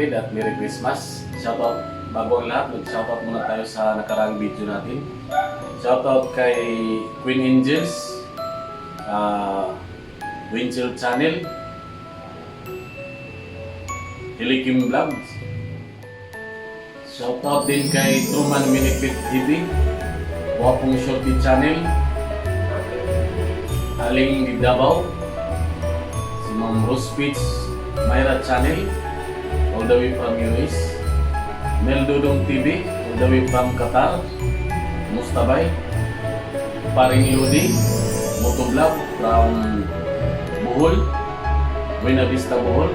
kapatid at Merry Christmas. Shoutout bago ang lahat, mag-shoutout muna tayo sa nakaraang video natin. Shoutout kay Queen Angels, Winchill Channel, Hilikim Vlogs. Shoutout din kay Truman Minipit TV, Wapong Shorty Channel, Aling Davao, si Ma'am Rose Peach Myra Channel, all the way from US, Mel Dudong TV, all the way from Qatar, Mustabay, Paring Ludi, Motovlog from Bohol, Buena Vista Bohol,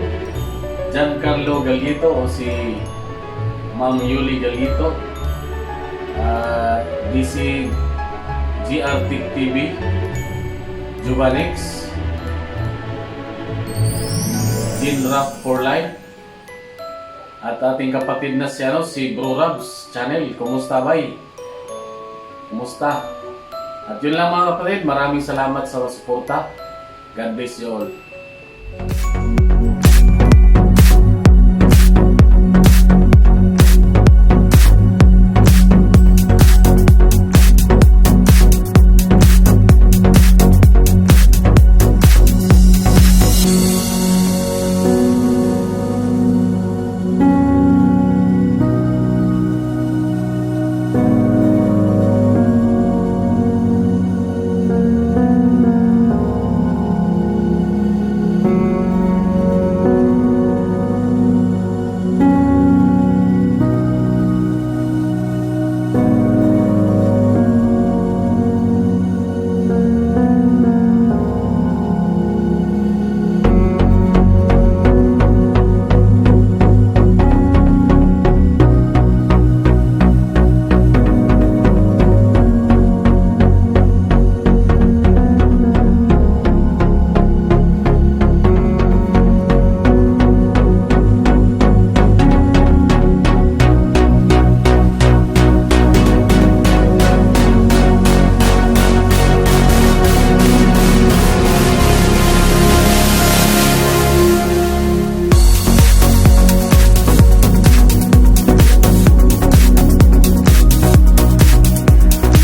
Giancarlo Galito o si Ma'am Yuli Galito, DC GRT TV, Juvanex, Gin Rap for Life, at ating kapatid na si Bro Rabs Channel. Kumusta bay? Kumusta? At yun lang mga kapatid, maraming salamat sa suporta. God bless you all.